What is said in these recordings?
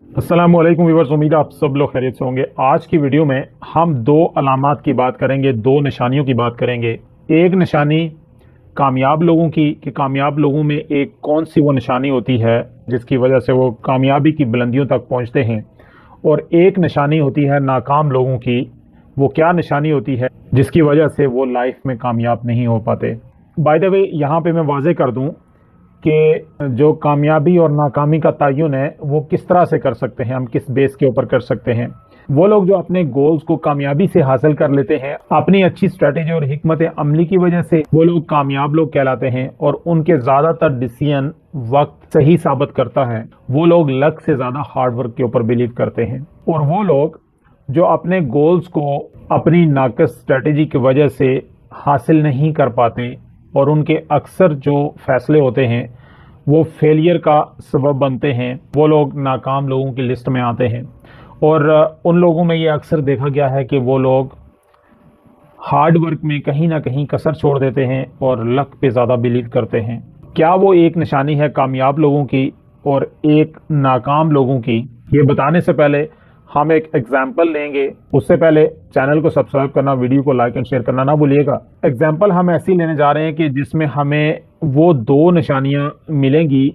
अस्सलामुअलैकुम व्यूअर्स, उम्मीद है आप सब लोग खैरियत से होंगे। आज की वीडियो में हम दो अलामात की बात करेंगे, दो निशानियों की बात करेंगे। एक निशानी कामयाब लोगों की कि कामयाब लोगों में एक कौन सी वो निशानी होती है जिसकी वजह से वो कामयाबी की बुलंदियों तक पहुंचते हैं, और एक निशानी होती है नाकाम लोगों की। वो क्या निशानी होती है जिसकी वजह से वो लाइफ में कामयाब नहीं हो पाते। बाय द वे, यहाँ पे मैं वाजे कर दूं कि जो कामयाबी और नाकामी का तयन है वो किस तरह से कर सकते हैं, हम किस बेस के ऊपर कर सकते हैं। वो लोग जो अपने गोल्स को कामयाबी से हासिल कर लेते हैं, अपनी अच्छी स्ट्रेटेजी और हिकमत अमली की वजह से वो लोग कामयाब लोग कहलाते हैं, और उनके ज़्यादातर डिसीजन वक्त सही साबित करता है। वो लोग लक से ज़्यादा हार्ड वर्क के ऊपर बिलीव करते हैं, और वो लोग जो अपने गोल्स को अपनी नाकस स्ट्रेटेजी की वजह से हासिल नहीं कर पाते, और उनके अक्सर जो फैसले होते हैं वो फेलियर का सबब बनते हैं, वो लोग नाकाम लोगों की लिस्ट में आते हैं। और उन लोगों में ये अक्सर देखा गया है कि वो लोग हार्ड वर्क में कहीं ना कहीं कसर छोड़ देते हैं और लक पे ज़्यादा बिलीव करते हैं। क्या वो एक निशानी है कामयाब लोगों की और एक नाकाम लोगों की? ये बताने से पहले हम एक एग्जाम्पल लेंगे। उससे पहले चैनल को सब्सक्राइब करना, वीडियो को लाइक एंड शेयर करना ना भूलिएगा। एग्जाम्पल हम ऐसी लेने जा रहे हैं कि जिसमें हमें वो दो निशानियां मिलेंगी,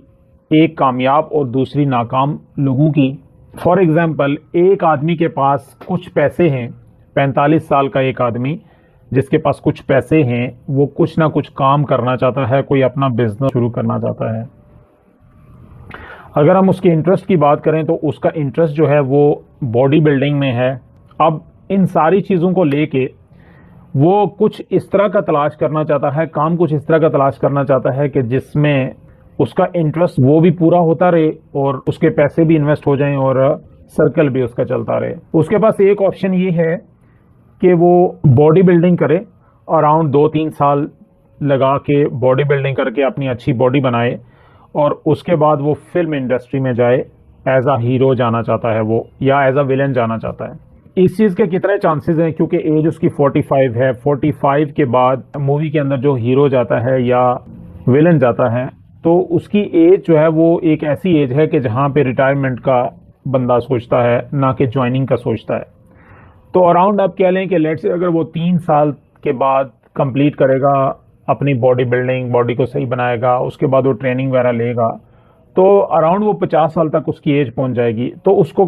एक कामयाब और दूसरी नाकाम लोगों की। फॉर एग्जाम्पल, एक आदमी के पास कुछ पैसे हैं, 45 साल का एक आदमी जिसके पास कुछ पैसे हैं, वो कुछ ना कुछ काम करना चाहता है, कोई अपना बिजनेस शुरू करना चाहता है। अगर हम उसके इंटरेस्ट की बात करें तो उसका इंटरेस्ट जो है वो बॉडी बिल्डिंग में है। अब इन सारी चीज़ों को लेके वो कुछ इस तरह का तलाश करना चाहता है, काम कुछ इस तरह का तलाश करना चाहता है कि जिसमें उसका इंटरेस्ट वो भी पूरा होता रहे और उसके पैसे भी इन्वेस्ट हो जाएं और सर्कल भी उसका चलता रहे। उसके पास एक ऑप्शन ये है कि वो बॉडी बिल्डिंग करे, अराउंड 2-3 साल लगा के बॉडी बिल्डिंग करके अपनी अच्छी बॉडी बनाए, और उसके बाद वो फिल्म इंडस्ट्री में जाए। एज अ हीरो जाना चाहता है वो, या एज अ विलन जाना चाहता है। इस चीज़ के कितने चांसेस हैं, क्योंकि एज उसकी 45 है। 45 के बाद मूवी के अंदर जो हीरो जाता है या विलन जाता है, तो उसकी एज जो है वो एक ऐसी एज है कि जहाँ पे रिटायरमेंट का बंदा सोचता है, ना कि ज्वाइनिंग का सोचता है। तो अराउंड आप कह लें कि लेट्स से अगर वो 3 साल के बाद कंप्लीट करेगा अपनी बॉडी बिल्डिंग, बॉडी को सही बनाएगा, उसके बाद वो ट्रेनिंग वगैरह लेगा, तो अराउंड वो 50 साल तक उसकी एज पहुंच जाएगी। तो उसको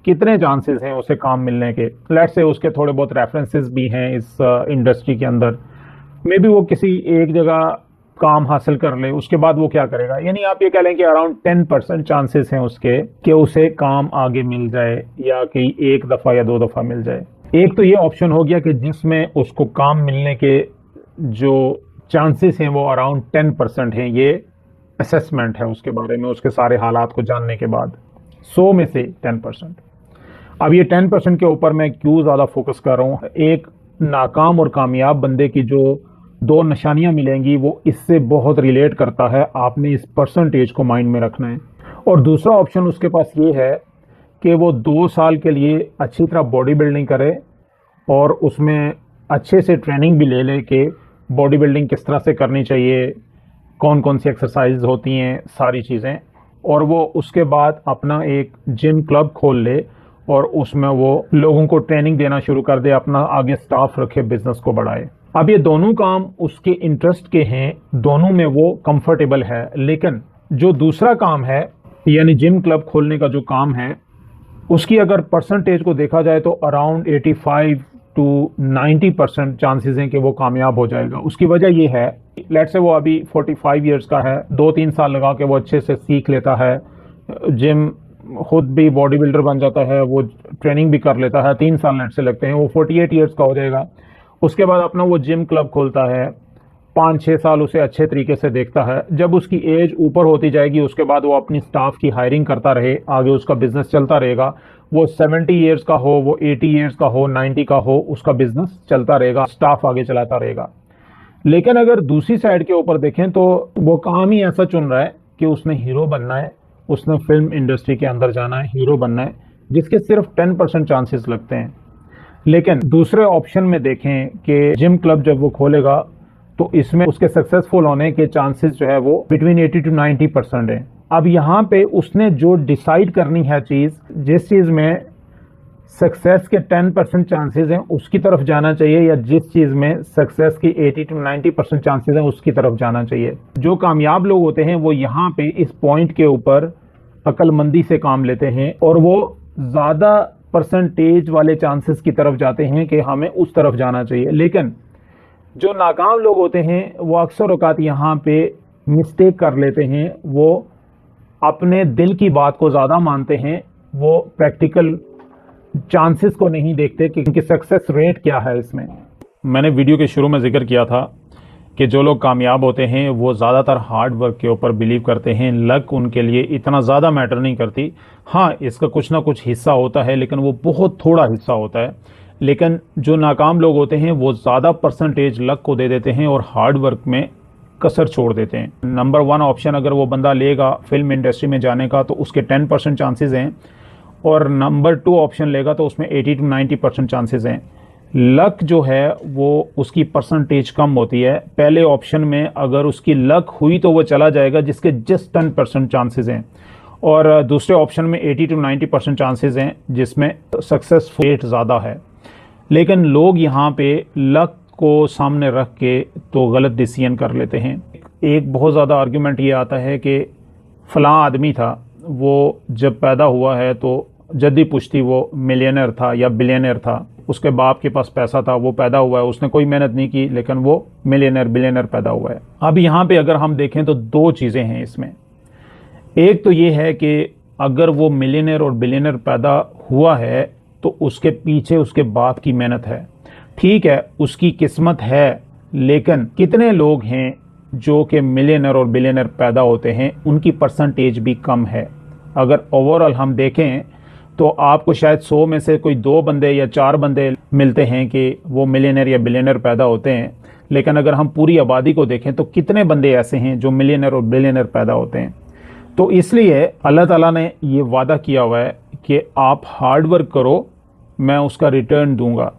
कितने चांसेस हैं उसे काम मिलने के? लेट्स से उसके थोड़े बहुत रेफरेंसेस भी हैं इस इंडस्ट्री के अंदर। मे बी वो किसी एक जगह काम हासिल कर ले, उसके बाद वो क्या करेगा? यानी आप ये कह लें कि अराउंड 10% चांसेस हैं उसके कि उसे काम आगे मिल जाए, या कि एक दफ़ा या 2 दफ़ा मिल जाए। एक तो ये ऑप्शन हो गया कि जिसमें उसको काम मिलने के जो चांसेस हैं वो अराउंड 10% हैं। ये असेसमेंट है उसके बारे में, उसके सारे हालात को जानने के बाद 100 में से 10%। अब ये 10% के ऊपर मैं क्यों ज़्यादा फोकस कर रहा हूँ? एक नाकाम और कामयाब बंदे की जो दो निशानियां मिलेंगी वो इससे बहुत रिलेट करता है। आपने इस परसेंटेज को माइंड में रखना है। और दूसरा ऑप्शन उसके पास ये है कि वो 2 साल के लिए अच्छी तरह बॉडी बिल्डिंग करे, और उसमें अच्छे से ट्रेनिंग भी ले ले कि बॉडी बिल्डिंग किस तरह से करनी चाहिए, कौन कौन सी एक्सरसाइज होती हैं, सारी चीज़ें। और वो उसके बाद अपना एक जिम क्लब खोल ले और उसमें वो लोगों को ट्रेनिंग देना शुरू कर दे, अपना आगे स्टाफ रखे, बिजनेस को बढ़ाए। अब ये दोनों काम उसके इंटरेस्ट के हैं, दोनों में वो कंफर्टेबल है। लेकिन जो दूसरा काम है, यानी जिम क्लब खोलने का जो काम है, उसकी अगर परसेंटेज को देखा जाए तो अराउंड 85 टू 90% चांसेस हैं कि वो कामयाब हो जाएगा। उसकी वजह ये है, लेट्स से वो अभी 45 ईयर्स का है, 2-3 साल लगा के वो अच्छे से सीख लेता है, जिम खुद भी बॉडी बिल्डर बन जाता है, वो ट्रेनिंग भी कर लेता है, 3 साल लेट से लगते हैं, वो 48 ईयर्स का हो जाएगा। उसके बाद अपना वो जिम क्लब खोलता है, 5-6 साल उसे अच्छे तरीके से देखता है। जब उसकी एज ऊपर होती जाएगी, उसके बाद वो अपनी स्टाफ की हायरिंग करता रहे, आगे उसका बिजनेस चलता रहेगा। वो 70 ईयर्स का हो, वो 80 ईयर्स का हो, 90 का हो, उसका बिजनेस चलता रहेगा, स्टाफ आगे चलाता रहेगा। लेकिन अगर दूसरी साइड के ऊपर देखें तो वो काम ही ऐसा चुन रहा है कि उसने हीरो बनना है, उसने फिल्म इंडस्ट्री के अंदर जाना है, हीरो बनना है, जिसके सिर्फ 10% चांसेस लगते हैं। लेकिन दूसरे ऑप्शन में देखें कि जिम क्लब जब वो खोलेगा तो इसमें उसके सक्सेसफुल होने के चांसेस जो है वो बिटवीन 80 to 90% है। अब यहाँ पे उसने जो डिसाइड करनी है चीज़, जिस चीज़ में सक्सेस के 10% चांसेस हैं उसकी तरफ जाना चाहिए, या जिस चीज़ में सक्सेस की 80 to 90% चांसेस हैं उसकी तरफ जाना चाहिए। जो कामयाब लोग होते हैं वो यहाँ पे इस पॉइंट के ऊपर अक्लमंदी से काम लेते हैं और वो ज़्यादा परसेंटेज वाले चांसेस की तरफ जाते हैं कि हमें उस तरफ जाना चाहिए। लेकिन जो नाकाम लोग होते हैं वो अक्सर औकात यहाँ पे मिस्टेक कर लेते हैं, वो अपने दिल की बात को ज़्यादा मानते हैं, वो प्रैक्टिकल चांसेस को नहीं देखते कि इनकी सक्सेस रेट क्या है। इसमें मैंने वीडियो के शुरू में जिक्र किया था कि जो लोग कामयाब होते हैं वो ज़्यादातर हार्ड वर्क के ऊपर बिलीव करते हैं। लक उनके लिए इतना ज़्यादा मैटर नहीं करती। हाँ, इसका कुछ ना कुछ हिस्सा होता है लेकिन वो बहुत थोड़ा हिस्सा होता है। लेकिन जो नाकाम लोग होते हैं वो ज़्यादा परसेंटेज लक को दे देते हैं और हार्ड वर्क में कसर छोड़ देते हैं। नंबर 1 ऑप्शन अगर वो बंदा लेगा फिल्म इंडस्ट्री में जाने का तो उसके 10% चांसेस हैं, और नंबर 2 ऑप्शन लेगा तो उसमें 80 to 90% चांसेस हैं। लक जो है वो उसकी परसेंटेज कम होती है। पहले ऑप्शन में अगर उसकी लक हुई तो वो चला जाएगा जिसके जस्ट 10% चांसेस हैं, और दूसरे ऑप्शन में 80 to 90% चांसेस हैं जिसमें सक्सेस रेट ज़्यादा है। लेकिन लोग यहाँ पे लक को सामने रख के तो गलत डिसीजन कर लेते हैं। एक बहुत ज़्यादा आर्ग्यूमेंट ये आता है कि फ़लाँ आदमी था, वो जब पैदा हुआ है तो जद्दी पुश्ती वो मिलियनर था या बिलियनर था, उसके बाप के पास पैसा था, वो पैदा हुआ है, उसने कोई मेहनत नहीं की लेकिन वो मिलियनर बिलियनर पैदा हुआ है। अब यहाँ पे अगर हम देखें तो 2 चीज़ें हैं इसमें। एक तो ये है कि अगर वो मिलियनर और बिलियनर पैदा हुआ है तो उसके पीछे उसके बाप की मेहनत है। ठीक है, उसकी किस्मत है, लेकिन कितने लोग हैं जो कि मिलियनर और बिलियनर पैदा होते हैं, उनकी परसेंटेज भी कम है। अगर ओवरऑल हम देखें तो आपको शायद 100 में से कोई 2 बंदे या 4 बंदे मिलते हैं कि वो मिलियनर या बिलियनर पैदा होते हैं। लेकिन अगर हम पूरी आबादी को देखें तो कितने बंदे ऐसे हैं जो मिलियनर और बिलियनर पैदा होते हैं। तो इसलिए अल्लाह ताला ने ये वादा किया हुआ है कि आप हार्ड वर्क करो, मैं उसका रिटर्न दूंगा।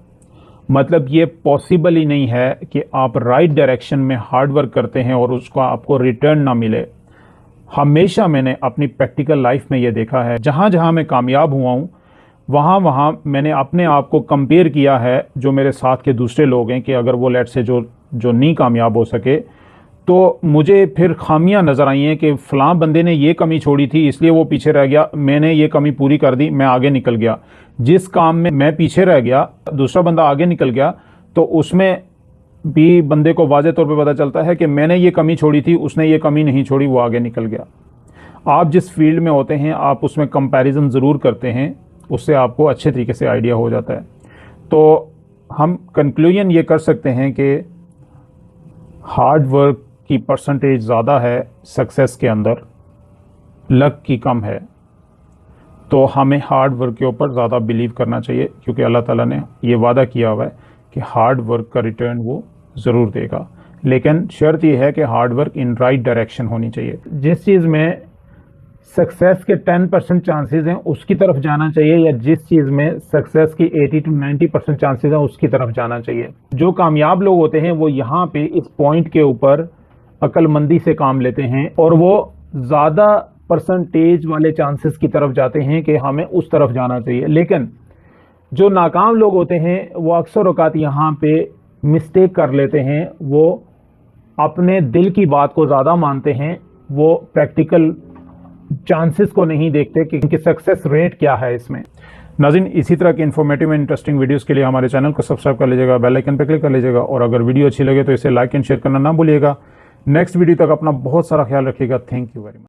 मतलब ये पॉसिबल ही नहीं है कि आप राइट डायरेक्शन में हार्ड वर्क करते हैं और उसका आपको रिटर्न ना मिले। हमेशा मैंने अपनी प्रैक्टिकल लाइफ में ये देखा है, जहाँ जहाँ मैं कामयाब हुआ हूँ वहाँ वहाँ मैंने अपने आप को कंपेयर किया है जो मेरे साथ के दूसरे लोग हैं कि अगर वो लेट से जो नहीं कामयाब हो सके तो मुझे फिर खामियां नज़र आई हैं कि फ़लाँ बंदे ने ये कमी छोड़ी थी इसलिए वो पीछे रह गया, मैंने ये कमी पूरी कर दी, मैं आगे निकल गया। जिस काम में मैं पीछे रह गया दूसरा बंदा आगे निकल गया, तो उसमें भी बंदे को वाज़े तौर पे पता चलता है कि मैंने ये कमी छोड़ी थी, उसने ये कमी नहीं छोड़ी, वो आगे निकल गया। आप जिस फील्ड में होते हैं आप उसमें कंपैरिजन ज़रूर करते हैं, उससे आपको अच्छे तरीके से आइडिया हो जाता है। तो हम कंक्लूजन ये कर सकते हैं कि हार्ड वर्क की परसेंटेज ज़्यादा है सक्सेस के अंदर, लक की कम है। तो हमें हार्ड वर्क के ऊपर ज़्यादा बिलीव करना चाहिए क्योंकि अल्लाह ताला ने ये वादा किया हुआ है कि हार्ड वर्क का रिटर्न वो ज़रूर देगा। लेकिन शर्त यह है कि hard work in right direction होनी चाहिए। जिस चीज़ में सक्सेस के 10% चांसेस हैं उसकी तरफ जाना चाहिए, या जिस चीज़ में सक्सेस की 80 to 90% चांसेस हैं उसकी तरफ जाना चाहिए। जो कामयाब लोग होते हैं वो यहाँ पे इस पॉइंट के ऊपर अक्लमंदी से काम लेते हैं और वो ज़्यादा परसेंटेज वाले चांसेस की तरफ जाते हैं कि हमें उस तरफ जाना चाहिए। लेकिन जो नाकाम लोग होते हैं वो अक्सर औकात यहाँ पे मिस्टेक कर लेते हैं, वो अपने दिल की बात को ज़्यादा मानते हैं, वो प्रैक्टिकल चांसेस को नहीं देखते कि इनकी सक्सेस रेट क्या है। इसमें नाज़रीन, इसी तरह के इन्फॉर्मेटिव एंड इंटरेस्टिंग वीडियोस के लिए हमारे चैनल को सब्सक्राइब कर लीजिएगा, बेल आइकन पर क्लिक कर लीजिएगा, और अगर वीडियो अच्छी लगे तो इसे लाइक एंड शेयर करना ना भूलिएगा। नेक्स्ट वीडियो तक अपना बहुत सारा ख्याल रखिएगा। Thank you very much.